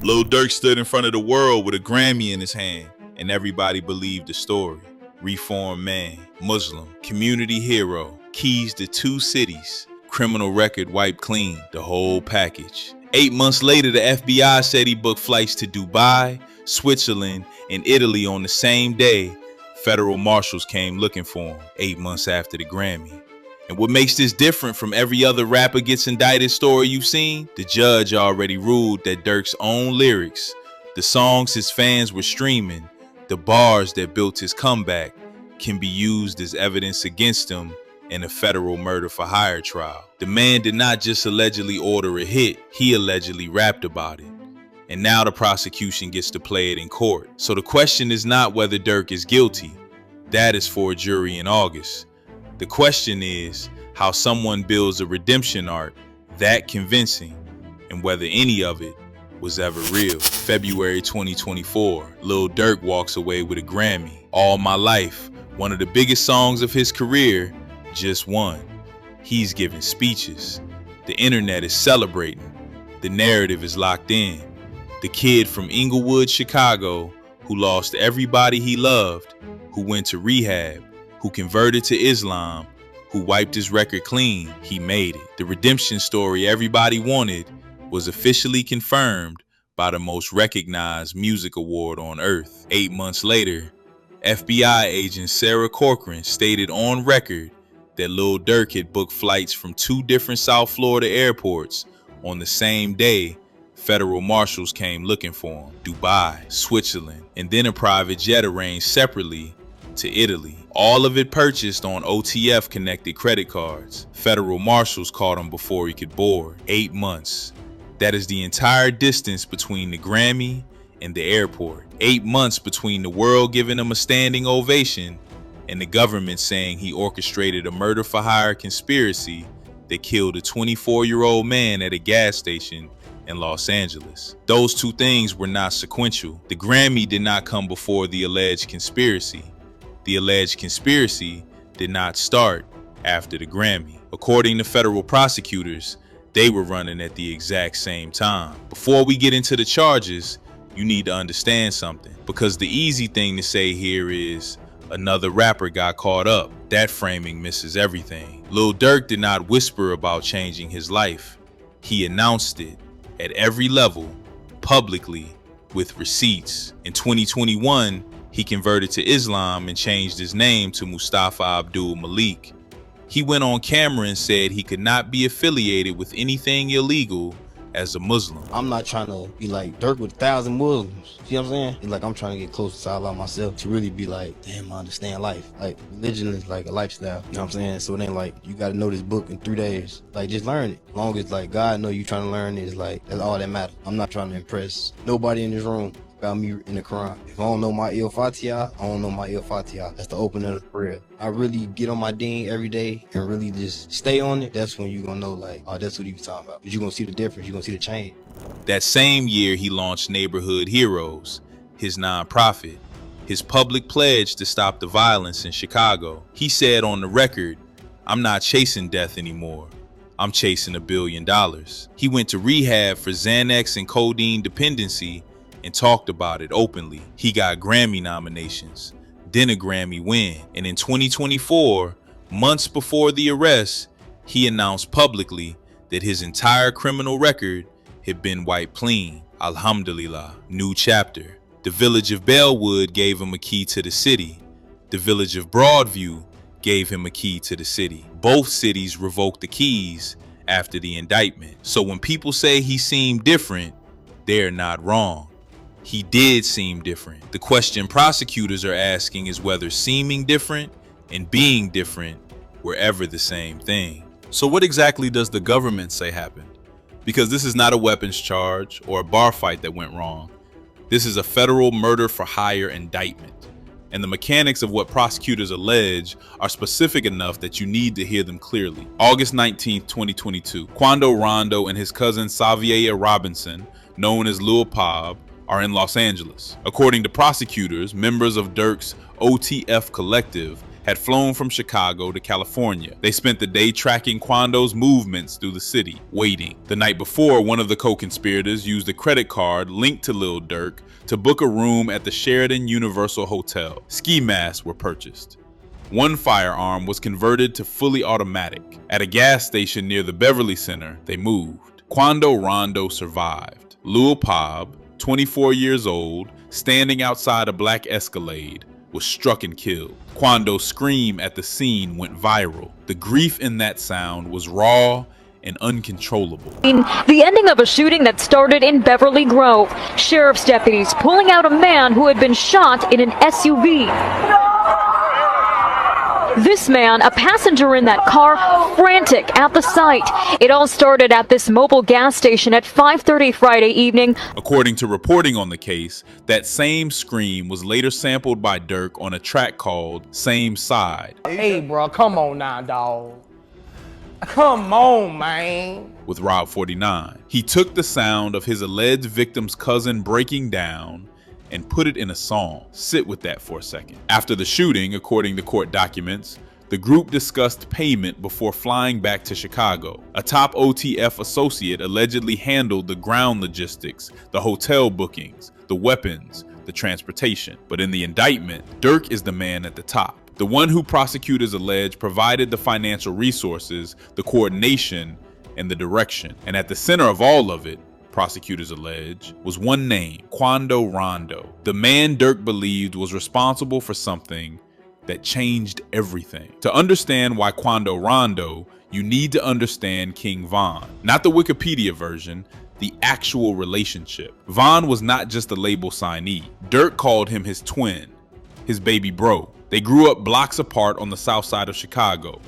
Lil Durk stood in front of the world with a Grammy in his hand, and everybody believed the story. Reformed man, Muslim, community hero, keys to 2 cities, criminal record wiped clean, the whole package. 8 months later, the FBI said he booked flights to Dubai, Switzerland, and Italy on the same day. Federal marshals came looking for him 8 months after the Grammy. And what makes this different from every other rapper gets indicted story you've seen? The judge already ruled that Durk's own lyrics, the songs his fans were streaming, the bars that built his comeback, can be used as evidence against him in a federal murder for hire trial. The man did not just allegedly order a hit, he allegedly rapped about it. And now the prosecution gets to play it in court. So the question is not whether Durk is guilty. That is for a jury in August. The question is how someone builds a redemption arc that convincing and whether any of it was ever real. February 2024, Lil Durk walks away with a Grammy. All My Life, one of the biggest songs of his career, just won. He's giving speeches. The internet is celebrating. The narrative is locked in. The kid from Inglewood, Chicago, who lost everybody he loved, who went to rehab, who converted to Islam, who wiped his record clean, he made it. The redemption story everybody wanted was officially confirmed by the most recognized music award on earth. 8 months later, FBI agent Sarah Corcoran stated on record that Lil Durk had booked flights from 2 different South Florida airports on the same day federal marshals came looking for him. Dubai, Switzerland, and then a private jet arranged separately to Italy. All of it purchased on OTF connected credit cards. Federal marshals caught him before he could board. 8 months. That is the entire distance between the Grammy and the airport. 8 months between the world giving him a standing ovation and the government saying he orchestrated a murder for hire conspiracy that killed a 24-year-old man at a gas station in Los Angeles. Those 2 things were not sequential. The Grammy did not come before the alleged conspiracy. The alleged conspiracy did not start after the Grammy. According to federal prosecutors, they were running at the exact same time. Before we get into the charges, you need to understand something, because the easy thing to say here is another rapper got caught up. That framing misses everything. Lil Durk did not whisper about changing his life. He announced it at every level, publicly, with receipts. In 2021, he converted to Islam and changed his name to Mustafa Abdul Malik. He went on camera and said he could not be affiliated with anything illegal as a Muslim. I'm not trying to be like Durk with 1,000 Muslims. See what I'm saying? It's like I'm trying to get closer to Allah myself to really be like, damn, I understand life. Like, religion is like a lifestyle. You know what I'm saying? So it ain't like you gotta know this book in 3 days. Like, just learn it. As long as like God know you trying to learn it, is like, that's all that matters. I'm not trying to impress nobody in this room about me in the Quran. If I don't know my Il Fatiha, I don't know my Il Fatiha. That's the opening of the prayer. I really get on my deen every day and really just stay on it. That's when you gonna know like, oh, that's what he was talking about. But you gonna see the difference. You gonna see the change. That same year, he launched Neighborhood Heroes, his nonprofit, his public pledge to stop the violence in Chicago. He said on the record, "I'm not chasing death anymore. I'm chasing $1 billion." He went to rehab for Xanax and codeine dependency and talked about it openly. He got Grammy nominations, then a Grammy win. And in 2024, months before the arrest, he announced publicly that his entire criminal record had been wiped clean. Alhamdulillah, new chapter. The village of Bellwood gave him a key to the city. The village of Broadview gave him a key to the city. Both cities revoked the keys after the indictment. So when people say he seemed different, they're not wrong. He did seem different. The question prosecutors are asking is whether seeming different and being different were ever the same thing. So what exactly does the government say happened? Because this is not a weapons charge or a bar fight that went wrong. This is a federal murder for hire indictment. And the mechanics of what prosecutors allege are specific enough that you need to hear them clearly. August 19th, 2022, Quando Rondo and his cousin Xavier Robinson, known as Lil Pab, are in Los Angeles. According to prosecutors, members of Durk's OTF collective had flown from Chicago to California. They spent the day tracking Quando's movements through the city, waiting. The night before, one of the co-conspirators used a credit card linked to Lil Durk to book a room at the Sheraton Universal Hotel. Ski masks were purchased. One firearm was converted to fully automatic. At a gas station near the Beverly Center, they moved. Quando Rondo survived. Lil Pab, 24 years old, standing outside a black Escalade, was struck and killed. Quando's scream at the scene went viral. The grief in that sound was raw and uncontrollable. The ending of a shooting that started in Beverly Grove. Sheriff's deputies pulling out a man who had been shot in an SUV. This man, a passenger in that car, frantic at the sight. It all started at this mobile gas station at 5:30 Friday evening. According to reporting on the case, that same scream was later sampled by Durk on a track called Same Side. Hey, bro, come on now, dawg. Come on, man. With Rob 49. He took the sound of his alleged victim's cousin breaking down and put it in a song. Sit with that for a second. After the shooting, according to court documents, the group discussed payment before flying back to Chicago. A top OTF associate allegedly handled the ground logistics, the hotel bookings, the weapons, the transportation. But in the indictment, Durk is the man at the top. The one who prosecutors allege provided the financial resources, the coordination, and the direction. And at the center of all of it, prosecutors allege, was one name, Quando Rondo, the man Durk believed was responsible for something that changed everything. To understand why Quando Rondo, you need to understand King Von. Not the Wikipedia version, the actual relationship. Von was not just a label signee. Durk called him his twin, his baby bro. They grew up blocks apart on the south side of Chicago.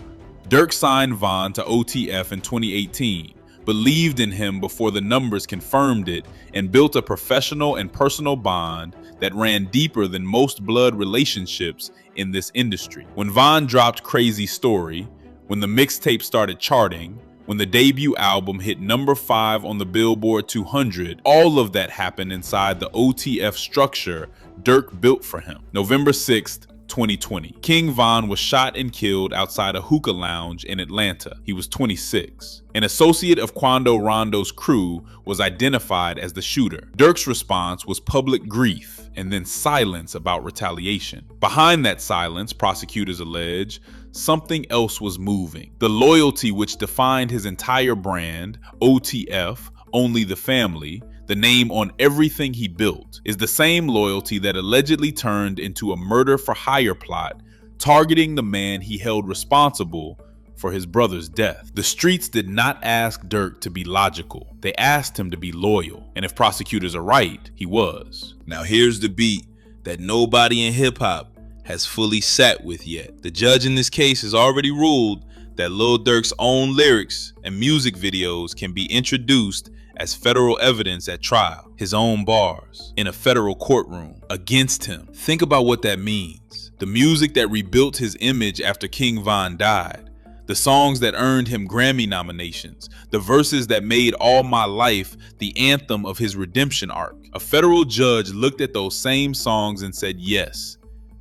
Durk signed Von to OTF in 2018. Believed in him before the numbers confirmed it, and built a professional and personal bond that ran deeper than most blood relationships in this industry. When Von dropped Crazy Story, when the mixtape started charting, when the debut album hit number 5 on the Billboard 200, all of that happened inside the OTF structure Durk built for him. November 6th, 2020. King Von was shot and killed outside a hookah lounge in Atlanta. He was 26. An associate of Quando Rondo's crew was identified as the shooter. Durk's response was public grief and then silence about retaliation. Behind that silence, prosecutors allege, something else was moving. The loyalty which defined his entire brand, OTF, Only the Family, the name on everything he built, is the same loyalty that allegedly turned into a murder-for-hire plot targeting the man he held responsible for his brother's death. The streets did not ask Durk to be logical. They asked him to be loyal. And if prosecutors are right, he was. Now here's the beat that nobody in hip-hop has fully sat with yet. The judge in this case has already ruled that Lil Durk's own lyrics and music videos can be introduced as federal evidence at trial. His own bars in a federal courtroom against him. Think about what that means. The music that rebuilt his image after King Von died. The songs that earned him Grammy nominations. The verses that made All My Life the anthem of his redemption arc. A federal judge looked at those same songs and said, yes,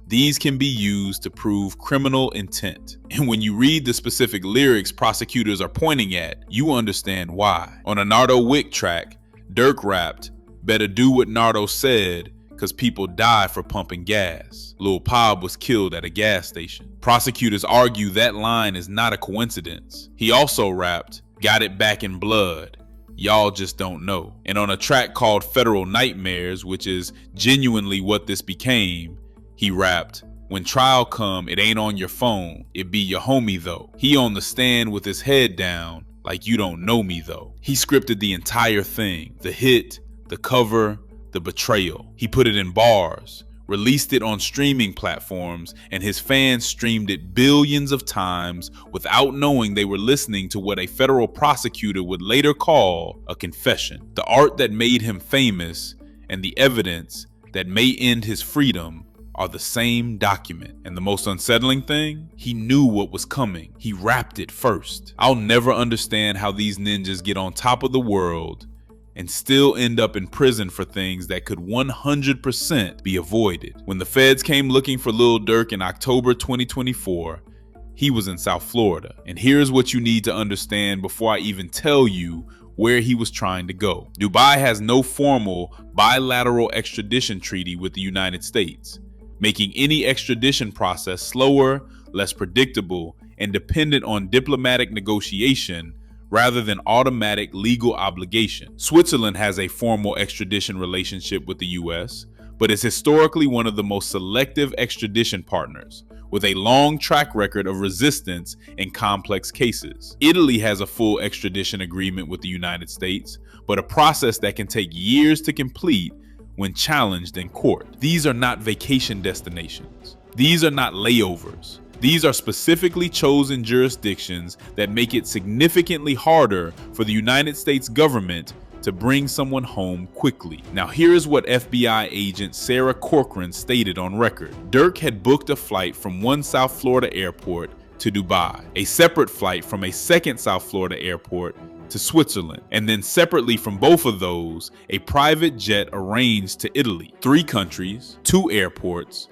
these can be used to prove criminal intent. And when you read the specific lyrics prosecutors are pointing at, you understand why. On a Nardo Wick track, Durk rapped, "Better do what Nardo said, cause people die for pumping gas." Lil Pab was killed at a gas station. Prosecutors argue that line is not a coincidence. He also rapped, "Got it back in blood. Y'all just don't know." And on a track called Federal Nightmares, which is genuinely what this became, he rapped, "When trial come, it ain't on your phone, it be your homie though. He on the stand with his head down, like you don't know me though." He scripted the entire thing, the hit, the cover, the betrayal. He put it in bars, released it on streaming platforms, and his fans streamed it billions of times without knowing they were listening to what a federal prosecutor would later call a confession. The art that made him famous and the evidence that may end his freedom are the same document. And the most unsettling thing, he knew what was coming. He rapped it first. I'll never understand how these ninjas get on top of the world and still end up in prison for things that could 100% be avoided. When the feds came looking for Lil Durk in October 2024, he was in South Florida. And here's what you need to understand before I even tell you where he was trying to go. Dubai has no formal bilateral extradition treaty with the United States, making any extradition process slower, less predictable, and dependent on diplomatic negotiation rather than automatic legal obligation. Switzerland has a formal extradition relationship with the US, but is historically one of the most selective extradition partners, with a long track record of resistance in complex cases. Italy has a full extradition agreement with the United States, but a process that can take years to complete when challenged in court. These are not vacation destinations. These are not layovers. These are specifically chosen jurisdictions that make it significantly harder for the United States government to bring someone home quickly. Now, here's what FBI agent Sarah Corcoran stated on record. Durk had booked a flight from one South Florida airport to Dubai, a separate flight from a second South Florida airport to Switzerland, and then separately from both of those, a private jet arranged to Italy. 3 countries, 2 airports,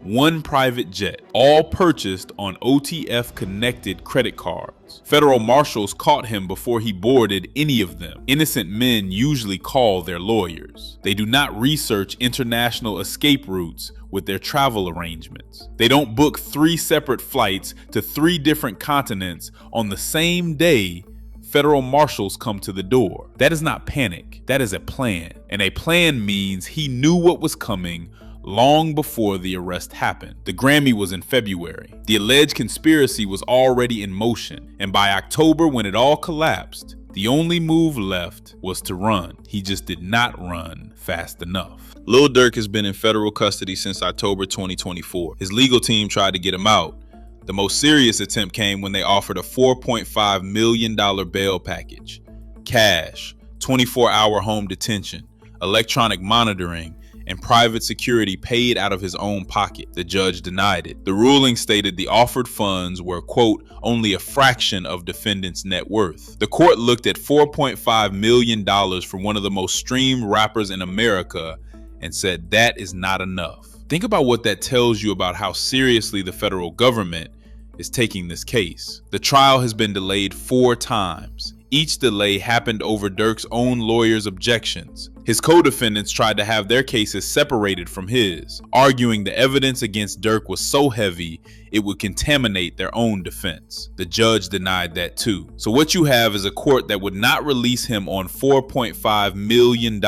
1 private jet, all purchased on OTF-connected credit cards. Federal marshals caught him before he boarded any of them. Innocent men usually call their lawyers. They do not research international escape routes with their travel arrangements. They don't book 3 separate flights to 3 different continents on the same day federal marshals come to the door. That is not panic. That is a plan. And a plan means he knew what was coming long before the arrest happened. The Grammy was in February. The alleged conspiracy was already in motion, and by October, when it all collapsed, the only move left was to run. He just did not run fast enough. Lil Durk has been in federal custody since October 2024. His legal team tried to get him out. The most serious attempt came when they offered a $4.5 million bail package, cash, 24-hour home detention, electronic monitoring, and private security paid out of his own pocket. The judge denied it. The ruling stated the offered funds were, quote, only a fraction of defendant's net worth. The court looked at $4.5 million for one of the most streamed rappers in America and said that is not enough. Think about what that tells you about how seriously the federal government is taking this case. The trial has been delayed 4 times. Each delay happened over Durk's own lawyer's objections. His co-defendants tried to have their cases separated from his, arguing the evidence against Durk was so heavy it would contaminate their own defense. The judge denied that too. So what you have is a court that would not release him on $4.5 million,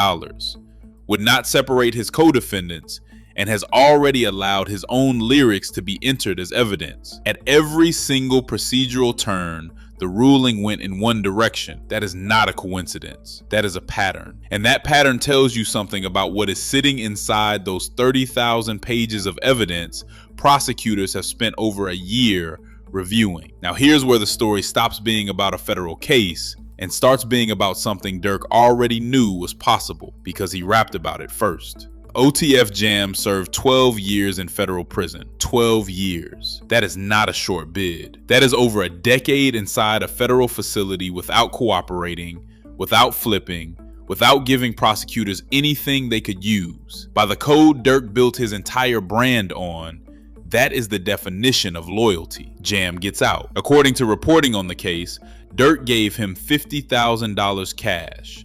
would not separate his co-defendants, and has already allowed his own lyrics to be entered as evidence. At every single procedural turn, the ruling went in one direction. That is not a coincidence. That is a pattern. And that pattern tells you something about what is sitting inside those 30,000 pages of evidence prosecutors have spent over a year reviewing. Now, here's where the story stops being about a federal case and starts being about something Durk already knew was possible because he rapped about it first. OTF Jam served 12 years in federal prison. 12 years. That is not a short bid. That is over a decade inside a federal facility without cooperating, without flipping, without giving prosecutors anything they could use. By the code Durk built his entire brand on, that is the definition of loyalty. Jam gets out. According to reporting on the case, Durk gave him $50,000 cash,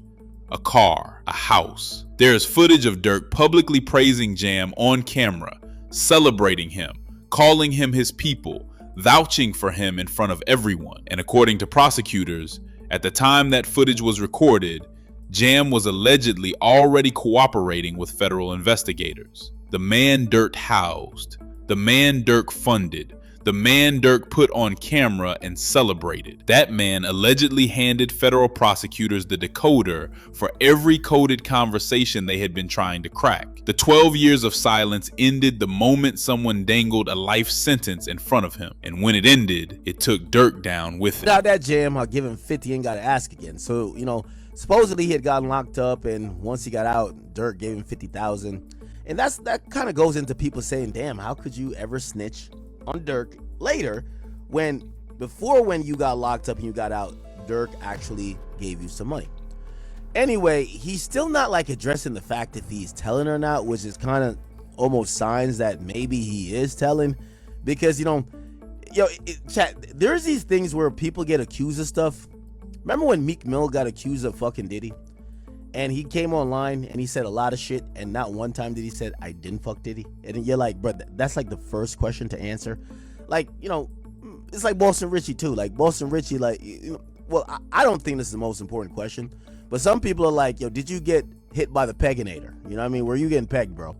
a car, a house. There is footage of Durk publicly praising Jam on camera, celebrating him, calling him his people, vouching for him in front of everyone. And according to prosecutors, at the time that footage was recorded, Jam was allegedly already cooperating with federal investigators. The man Durk housed, the man Durk funded, the man Durk put on camera and celebrated. That man allegedly handed federal prosecutors the decoder for every coded conversation they had been trying to crack. The 12 years of silence ended the moment someone dangled a life sentence in front of him. And when it ended, it took Durk down with it. Without that Jam, I'll give him 50 and got to ask again. So, supposedly he had gotten locked up, and once he got out, Durk gave him 50,000. And that kind of goes into people saying, damn, how could you ever snitch on Durk later when you got locked up and you got out, Durk actually gave you some money. Anyway, he's still not like addressing the fact if he's telling or not, which is kind of almost signs that maybe he is telling, because chat, there's these things where people get accused of stuff. Remember when Meek Mill got accused of fucking Diddy, and he came online and he said a lot of shit, and not one time did he said I didn't fuck Diddy? And you're like, bro, that's like the first question to answer. Like, it's like Boston Richie too. Like Boston Richie, like, well, I don't think this is the most important question, but some people are like, yo, did you get hit by the Pegginator? You know what I mean? Were you getting pegged, bro?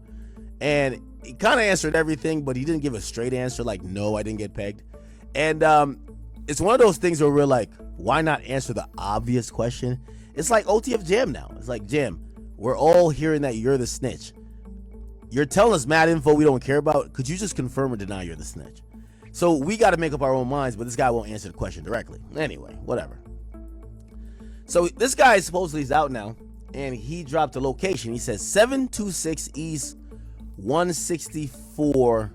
And he kind of answered everything, but he didn't give a straight answer like, no, I didn't get pegged. And it's one of those things where we're like, why not answer the obvious question? It's like OTF Jam now. It's like, Jam, we're all hearing that you're the snitch. You're telling us mad info we don't care about. Could you just confirm or deny you're the snitch? So we got to make up our own minds, but this guy won't answer the question directly. Anyway, whatever. So this guy supposedly is out now, and he dropped a location. He says 726 East 164.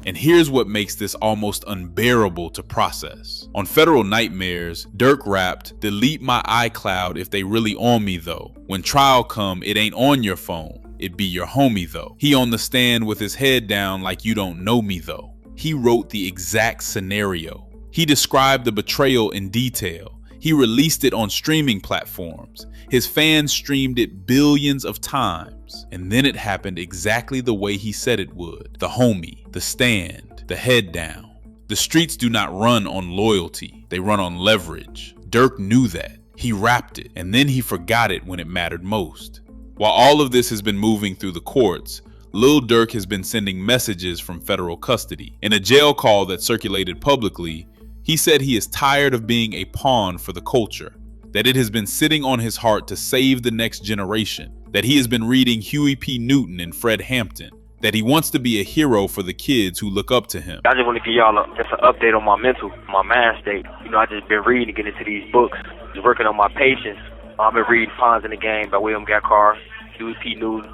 And here's what makes this almost unbearable to process. On Federal Nightmares, Durk rapped, "Delete my iCloud if they really on me though. When trial come, it ain't on your phone. It be your homie though. He on the stand with his head down like you don't know me though." He wrote the exact scenario. He described the betrayal in detail. He released it on streaming platforms. His fans streamed it billions of times. And then it happened exactly the way he said it would. The homie, the stand, the head down. The streets do not run on loyalty. They run on leverage. Durk knew that. He rapped it, and then he forgot it when it mattered most. While all of this has been moving through the courts, Lil Durk has been sending messages from federal custody. In a jail call that circulated publicly, he said he is tired of being a pawn for the culture, that it has been sitting on his heart to save the next generation, that he has been reading Huey P. Newton and Fred Hampton, that he wants to be a hero for the kids who look up to him. I just want to give y'all just an update on my mind state. I just been reading to get into these books, just working on my patience. I've been reading Pawns in the Game by William Gackar, Huey P. Newton,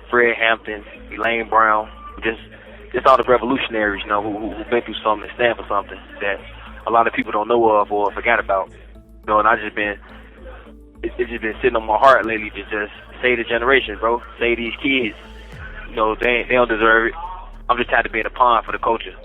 Fred Hampton, Elaine Brown, just all the revolutionaries, who've been through something and stand for something that a lot of people don't know of or forgot about. And it's just been sitting on my heart lately to just save the generation, bro. Save these kids. They don't deserve it. I'm just tired of being a pawn for the culture.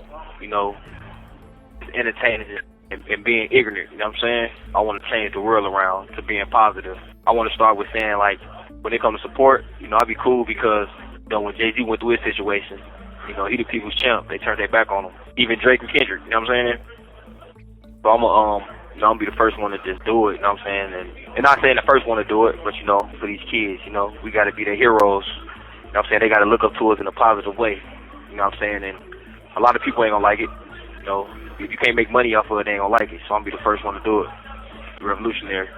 Entertaining and being ignorant. You know what I'm saying? I want to change the world around to being positive. I want to start with saying, like, when it comes to support, I'd be cool because, when Jay-Z went through his situation, he the people's champ. They turned their back on him. Even Drake and Kendrick, you know what I'm saying? So I'm gonna be the first one to just do it, you know what I'm saying? And not saying the first one to do it, but, for these kids, we got to be their heroes. You know what I'm saying? They got to look up to us in a positive way. You know what I'm saying? And a lot of people ain't gonna like it. If you can't make money off of it, they ain't gonna like it. So I'm gonna be the first one to do it. Revolutionary.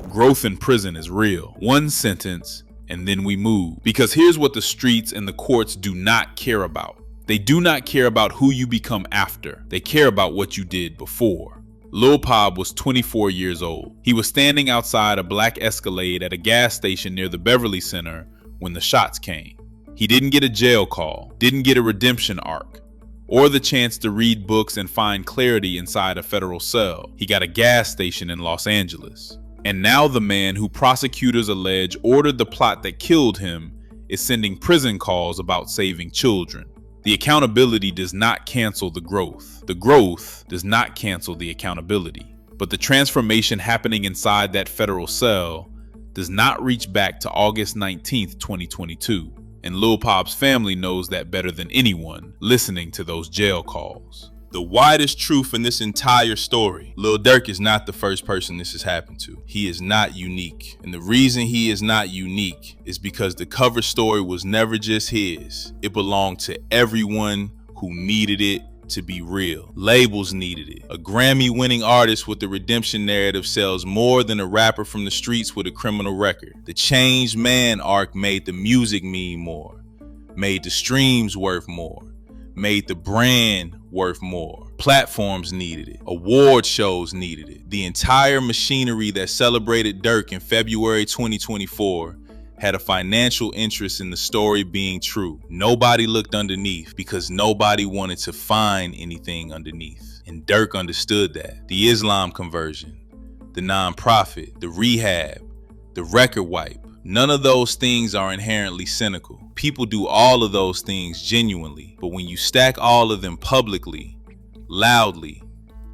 Growth in prison is real. One sentence, and then we move. Because here's what the streets and the courts do not care about. They do not care about who you become after. They care about what you did before. Lil Pob was 24 years old. He was standing outside a black Escalade at a gas station near the Beverly Center when the shots came. He didn't get a jail call, didn't get a redemption arc, or the chance to read books and find clarity inside a federal cell. He got a gas station in Los Angeles. And now the man who prosecutors allege ordered the plot that killed him is sending prison calls about saving children. The accountability does not cancel the growth. The growth does not cancel the accountability. But the transformation happening inside that federal cell does not reach back to August 19th, 2022. And Lil Pop's family knows that better than anyone listening to those jail calls. The widest truth in this entire story, Lil Durk is not the first person this has happened to. He is not unique. And the reason he is not unique is because the cover story was never just his. It belonged to everyone who needed it to be real. Labels needed it. A Grammy-winning artist with the redemption narrative sells more than a rapper from the streets with a criminal record. The Changed Man arc made the music mean more, made the streams worth more, made the brand worth more. Platforms needed it. Award shows needed it. The entire machinery that celebrated Durk in February 2024 had a financial interest in the story being true. Nobody looked underneath because nobody wanted to find anything underneath. And Durk understood that. The Islam conversion, the nonprofit, the rehab, the record wipe. None of those things are inherently cynical. People do all of those things genuinely, but when you stack all of them publicly, loudly,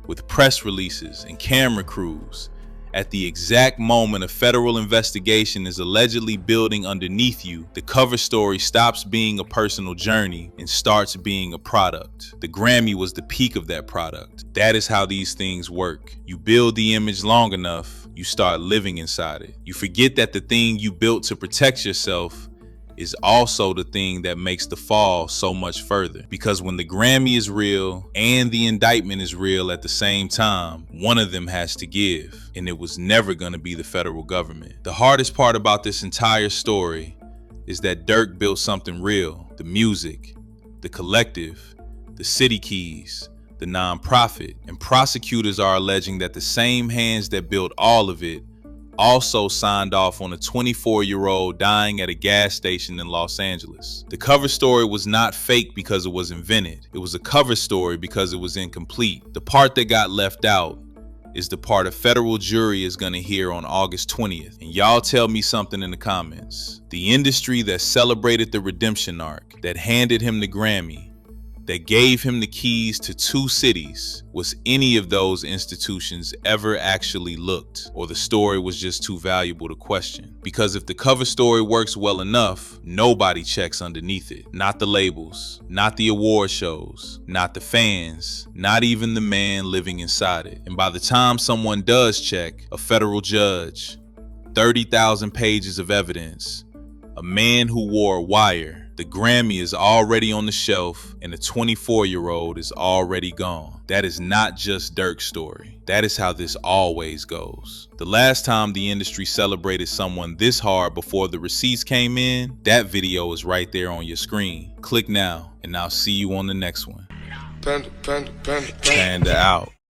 with press releases and camera crews, at the exact moment a federal investigation is allegedly building underneath you, the cover story stops being a personal journey and starts being a product. The Grammy was the peak of that product. That is how these things work. You build the image long enough, you start living inside it. You forget that the thing you built to protect yourself is also the thing that makes the fall so much further. Because when the Grammy is real and the indictment is real at the same time, one of them has to give, and it was never going to be the federal government. The hardest part about this entire story is that Durk built something real: the music, the collective, the city keys, the nonprofit, and prosecutors are alleging that the same hands that built all of it also signed off on a 24-year-old dying at a gas station in Los Angeles. The cover story was not fake because it was invented. It was a cover story because it was incomplete. The part that got left out is the part a federal jury is going to hear on August 20th. And y'all tell me something in the comments. The industry that celebrated the redemption arc, that handed him the Grammy, that gave him the keys to 2 cities, was any of those institutions ever actually looked, or the story was just too valuable to question? Because if the cover story works well enough, nobody checks underneath it. Not the labels, not the award shows, not the fans, not even the man living inside it. And by the time someone does check, a federal judge, 30,000 pages of evidence, a man who wore a wire, the Grammy is already on the shelf, and the 24-year-old is already gone. That is not just Durk's story. That is how this always goes. The last time the industry celebrated someone this hard before the receipts came in, that video is right there on your screen. Click now, and I'll see you on the next one. Panda out.